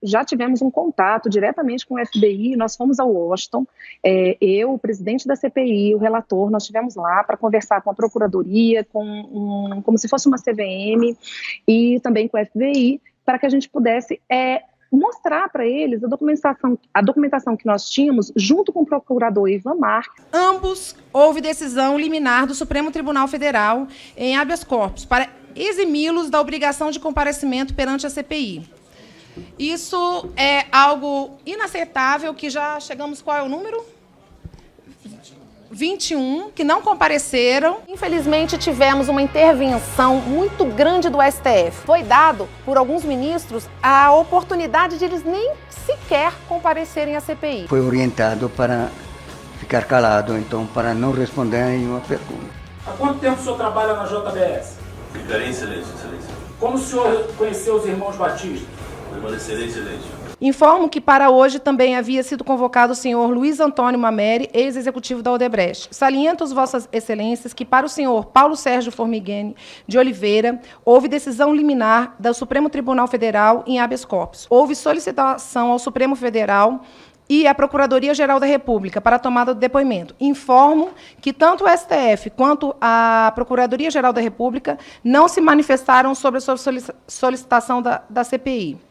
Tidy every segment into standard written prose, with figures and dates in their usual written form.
já tivemos um contato diretamente com o FBI, nós fomos ao Washington, eu, o presidente da CPI, o relator, nós estivemos lá para conversar com a Procuradoria, como se fosse uma CVM, e também com o FBI, para que a gente pudesse mostrar para eles a documentação que nós tínhamos, junto com o procurador Ivan Marques. Ambos houve decisão liminar do Supremo Tribunal Federal em habeas corpus, para eximi-los da obrigação de comparecimento perante a CPI. Isso é algo inaceitável, que já chegamos, qual é o número? 21, que não compareceram. Infelizmente, tivemos uma intervenção muito grande do STF. Foi dado, por alguns ministros, a oportunidade de eles nem sequer comparecerem à CPI. Foi orientado para ficar calado, então, para não responder nenhuma pergunta. Há quanto tempo o senhor trabalha na JBS? Ficarei em silêncio, excelência. Como o senhor conheceu os irmãos Batista? Permanecerei em silêncio. Informo que para hoje também havia sido convocado o senhor Luiz Antônio Mameri, ex-executivo da Odebrecht. Saliento vossas excelências que para o senhor Paulo Sérgio Formigoni de Oliveira houve decisão liminar do Supremo Tribunal Federal em habeas corpus. Houve solicitação ao Supremo Federal e à Procuradoria-Geral da República para a tomada do depoimento. Informo que tanto o STF quanto a Procuradoria-Geral da República não se manifestaram sobre a solicitação da CPI.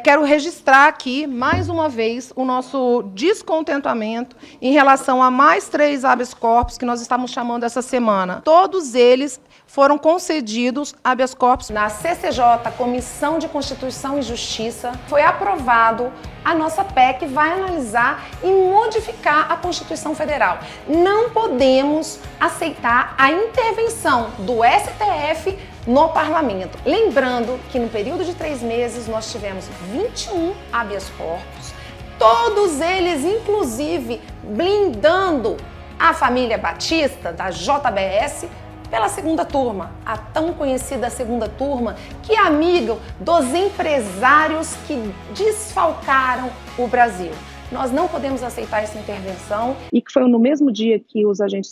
Quero registrar aqui, mais uma vez, o nosso descontentamento em relação a mais 3 habeas corpus que nós estamos chamando essa semana. Todos eles foram concedidos habeas corpus. Na CCJ, Comissão de Constituição e Justiça, foi aprovado a nossa PEC, que vai analisar e modificar a Constituição Federal. Não podemos aceitar a intervenção do STF no Parlamento. Lembrando que no período de 3 meses nós tivemos 21 habeas corpus, todos eles, inclusive, blindando a família Batista, da JBS, pela segunda turma, a tão conhecida segunda turma, que é amiga dos empresários que desfalcaram o Brasil. Nós não podemos aceitar essa intervenção. E que foi no mesmo dia que os agentes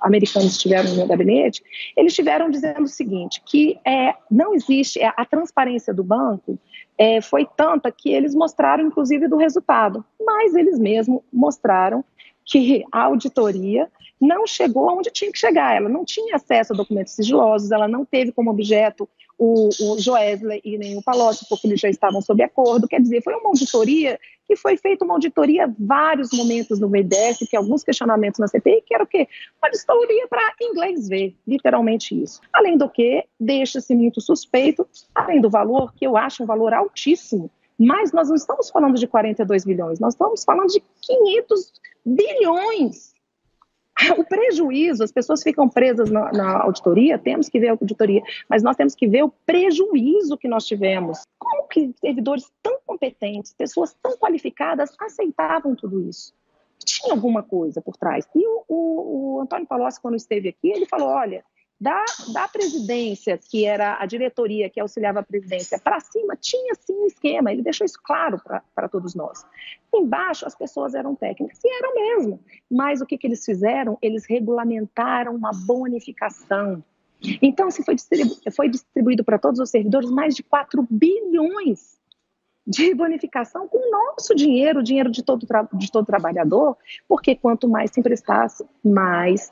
americanos estiveram no meu gabinete, eles estiveram dizendo o seguinte, que não existe, a transparência do banco foi tanta que eles mostraram, inclusive, do resultado, mas eles mesmos mostraram que a auditoria não chegou aonde tinha que chegar, ela não tinha acesso a documentos sigilosos, ela não teve como objeto o Joesley e nem o Palocci, porque eles já estavam sob acordo, quer dizer, foi uma auditoria que foi feita uma auditoria vários momentos no BNDES, que alguns questionamentos na CPI, que era o quê? Uma auditoria para inglês ver, literalmente isso. Além do que, deixa-se muito suspeito, além do valor, que eu acho um valor altíssimo, mas nós não estamos falando de 42 bilhões, nós estamos falando de 500 bilhões. O prejuízo, as pessoas ficam presas na auditoria, temos que ver a auditoria, mas nós temos que ver o prejuízo que nós tivemos. Como que servidores tão competentes, pessoas tão qualificadas aceitavam tudo isso? Tinha alguma coisa por trás. E o Antônio Palocci, quando esteve aqui, ele falou, olha, da presidência, que era a diretoria que auxiliava a presidência, para cima, tinha sim um esquema, ele deixou isso claro para todos nós. Embaixo, as pessoas eram técnicas, e eram mesmo. Mas o que eles fizeram? Eles regulamentaram uma bonificação. Então, se foi distribuído para todos os servidores mais de 4 bilhões de bonificação com o nosso dinheiro, o dinheiro de todo trabalhador, porque quanto mais se emprestasse, mais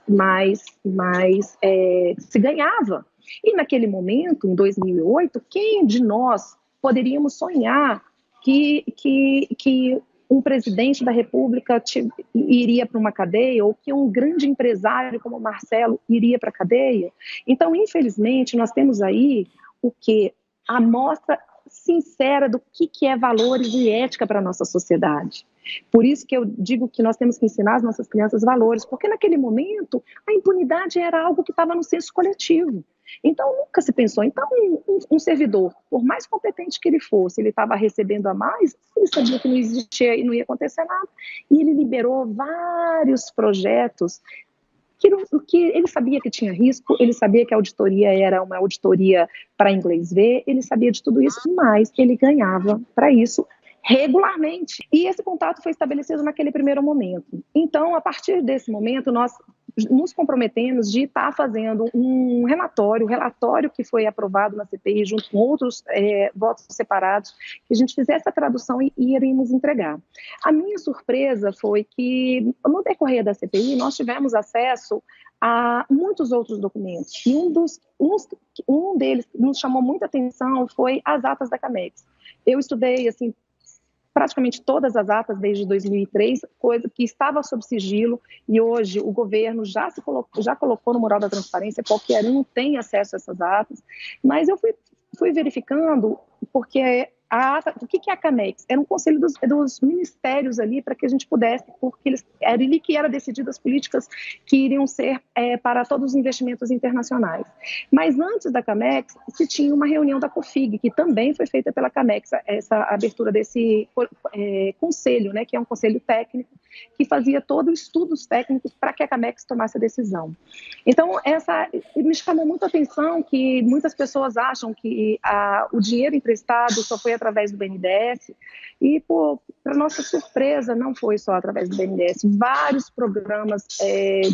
se ganhava. E naquele momento, em 2008, quem de nós poderíamos sonhar que um presidente da República iria para uma cadeia, ou que um grande empresário como Marcelo iria para a cadeia? Então, infelizmente, nós temos aí o que? A amostra sincera do que é valores e ética para a nossa sociedade. Por isso que eu digo que nós temos que ensinar as nossas crianças valores, porque naquele momento a impunidade era algo que estava no senso coletivo. Então nunca se pensou, então um servidor, por mais competente que ele fosse, ele estava recebendo a mais, ele sabia que não existia e não ia acontecer nada, e ele liberou vários projetos que ele sabia que tinha risco, ele sabia que a auditoria era uma auditoria para inglês ver, ele sabia de tudo isso, mas ele ganhava para isso regularmente. E esse contato foi estabelecido naquele primeiro momento. Então, a partir desse momento, nós nos comprometemos de estar fazendo um relatório que foi aprovado na CPI, junto com outros votos separados, que a gente fizesse a tradução e iríamos entregar. A minha surpresa foi que, no decorrer da CPI, nós tivemos acesso a muitos outros documentos, e um deles que nos chamou muita atenção foi as atas da CAMEX. Eu estudei, assim, praticamente todas as atas desde 2003, coisa que estava sob sigilo, e hoje o governo já colocou no mural da transparência, qualquer um tem acesso a essas atas, mas eu fui verificando, porque o que é a CAMEX? Era um conselho dos ministérios ali, para que a gente pudesse, porque era ali que eram decididas as políticas que iriam ser para todos os investimentos internacionais. Mas antes da CAMEX, se tinha uma reunião da COFIG, que também foi feita pela CAMEX, essa abertura desse conselho, né, que é um conselho técnico, que fazia todos os estudos técnicos para que a CAMEX tomasse a decisão. Então, me chamou muito a atenção que muitas pessoas acham que o dinheiro emprestado só foi através do BNDES, e, para nossa surpresa, não foi só através do BNDES. Vários programas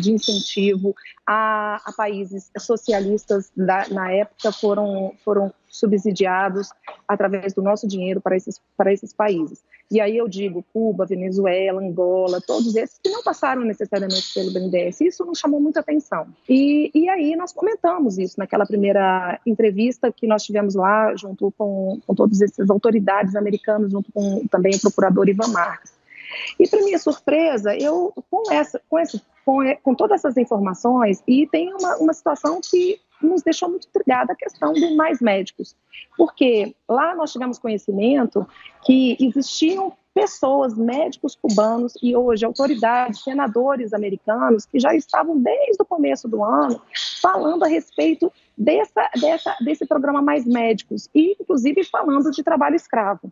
de incentivo a países socialistas na época foram subsidiados através do nosso dinheiro para esses países. E aí eu digo Cuba, Venezuela, Angola, todos esses que não passaram necessariamente pelo BNDES. Isso nos chamou muita atenção. E aí nós comentamos isso naquela primeira entrevista que nós tivemos lá, junto com todas essas autoridades americanas, junto com também o procurador Ivan Marques. E, para minha surpresa, eu, com todas essas informações, e tem uma situação que nos deixou muito intrigada, a questão dos mais médicos. Porque lá nós tivemos conhecimento que existiam pessoas, médicos cubanos, e hoje autoridades, senadores americanos, que já estavam desde o começo do ano falando a respeito desse programa Mais Médicos, e inclusive falando de trabalho escravo.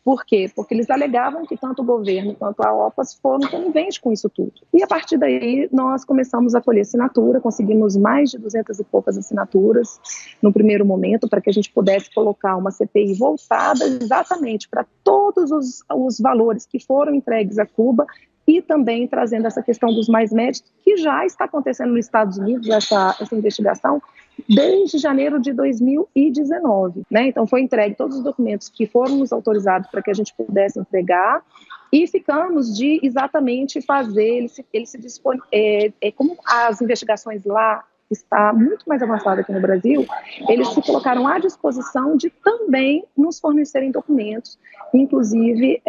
Por quê? Porque eles alegavam que tanto o governo quanto a OPAS foram coniventes com isso tudo. E a partir daí nós começamos a colher assinatura, conseguimos mais de 200 e poucas assinaturas no primeiro momento, para que a gente pudesse colocar uma CPI voltada exatamente para todos os valores que foram entregues a Cuba, e também trazendo essa questão dos mais médicos, que já está acontecendo nos Estados Unidos, essa investigação, desde janeiro de 2019. Né? Então, foi entregue todos os documentos que foram nos autorizados para que a gente pudesse entregar, e ficamos de exatamente fazer, ele se dispõe, como as investigações lá está muito mais avançada aqui no Brasil, eles se colocaram à disposição de também nos fornecerem documentos, inclusive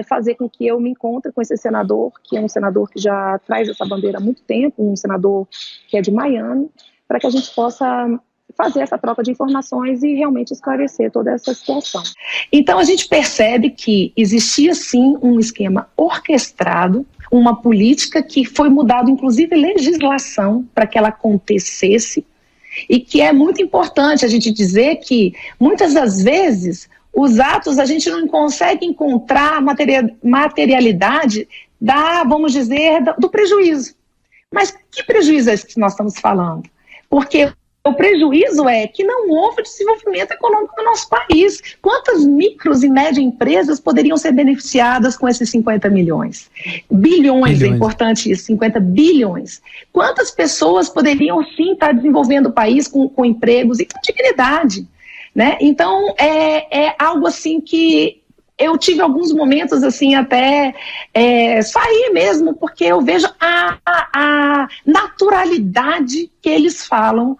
fazer com que eu me encontre com esse senador, que é um senador que já traz essa bandeira há muito tempo, um senador que é de Miami, para que a gente possa fazer essa troca de informações e realmente esclarecer toda essa situação. Então, a gente percebe que existia, sim, um esquema orquestrado, uma política que foi mudada, inclusive, legislação para que ela acontecesse, e que é muito importante a gente dizer que, muitas das vezes, os atos a gente não consegue encontrar materialidade vamos dizer, do prejuízo. Mas que prejuízo é esse que nós estamos falando? Porque o prejuízo é que não houve desenvolvimento econômico do nosso país. Quantas micros e médias empresas poderiam ser beneficiadas com esses 50 milhões? Bilhões, é importante isso, 50 bilhões. Quantas pessoas poderiam, sim, estar desenvolvendo o país com empregos e com dignidade? Né? Então, é algo assim que eu tive alguns momentos assim até sair mesmo, porque eu vejo a naturalidade que eles falam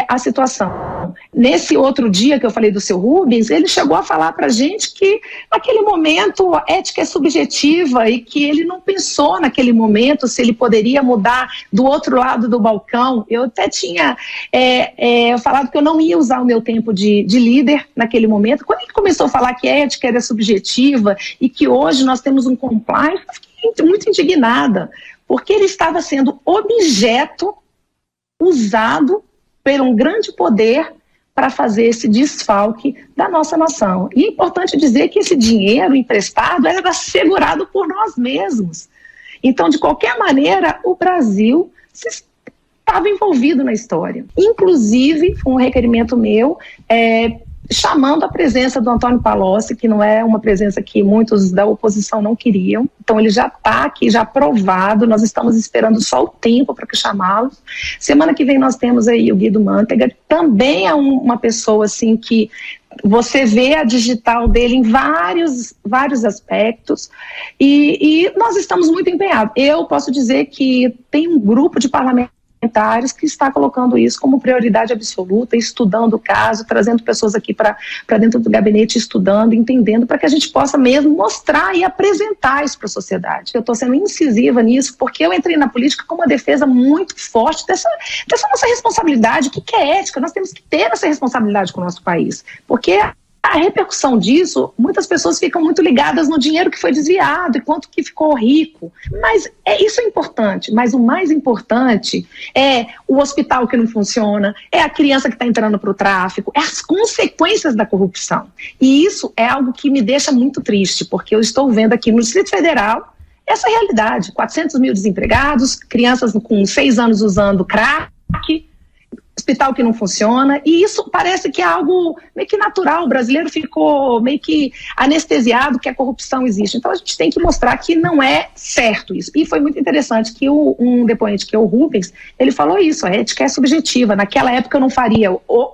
a situação. Nesse outro dia que eu falei do seu Rubens, ele chegou a falar para a gente que naquele momento a ética é subjetiva e que ele não pensou naquele momento se ele poderia mudar do outro lado do balcão. Eu até tinha falado que eu não ia usar o meu tempo de líder naquele momento. Quando ele começou a falar que a ética era subjetiva e que hoje nós temos um compliance, eu fiquei muito indignada, porque ele estava sendo objeto usado por um grande poder para fazer esse desfalque da nossa nação. E é importante dizer que esse dinheiro emprestado era assegurado por nós mesmos. Então, de qualquer maneira, o Brasil estava envolvido na história. Inclusive, foi um requerimento meu, chamando a presença do Antônio Palocci, que não é uma presença que muitos da oposição não queriam. Então, ele já está aqui, já aprovado, nós estamos esperando só o tempo para chamá-lo. Semana que vem nós temos aí o Guido Mantega, também é uma pessoa assim que você vê a digital dele em vários aspectos, e nós estamos muito empenhados. Eu posso dizer que tem um grupo de parlamentares que está colocando isso como prioridade absoluta, estudando o caso, trazendo pessoas aqui para dentro do gabinete, estudando, entendendo, para que a gente possa mesmo mostrar e apresentar isso para a sociedade. Eu estou sendo incisiva nisso, porque eu entrei na política com uma defesa muito forte dessa nossa responsabilidade. O que é ética? Nós temos que ter essa responsabilidade com o nosso país, porque a repercussão disso, muitas pessoas ficam muito ligadas no dinheiro que foi desviado e quanto que ficou rico, mas isso é importante, mas o mais importante é o hospital que não funciona, é a criança que está entrando para o tráfico, é as consequências da corrupção, e isso é algo que me deixa muito triste, porque eu estou vendo aqui no Distrito Federal essa realidade, 400 mil desempregados, crianças com 6 anos usando crack, hospital que não funciona, e isso parece que é algo meio que natural. O brasileiro ficou meio que anestesiado que a corrupção existe. Então a gente tem que mostrar que não é certo isso. E foi muito interessante que um depoente, que é o Rubens, ele falou isso, a ética é subjetiva. Naquela época eu não faria,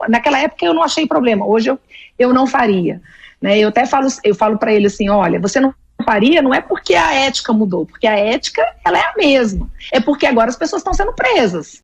naquela época eu não achei problema, hoje eu não faria. Né? Eu até falo para ele assim, olha, você não faria, não é porque a ética mudou, porque a ética ela é a mesma, é porque agora as pessoas estão sendo presas.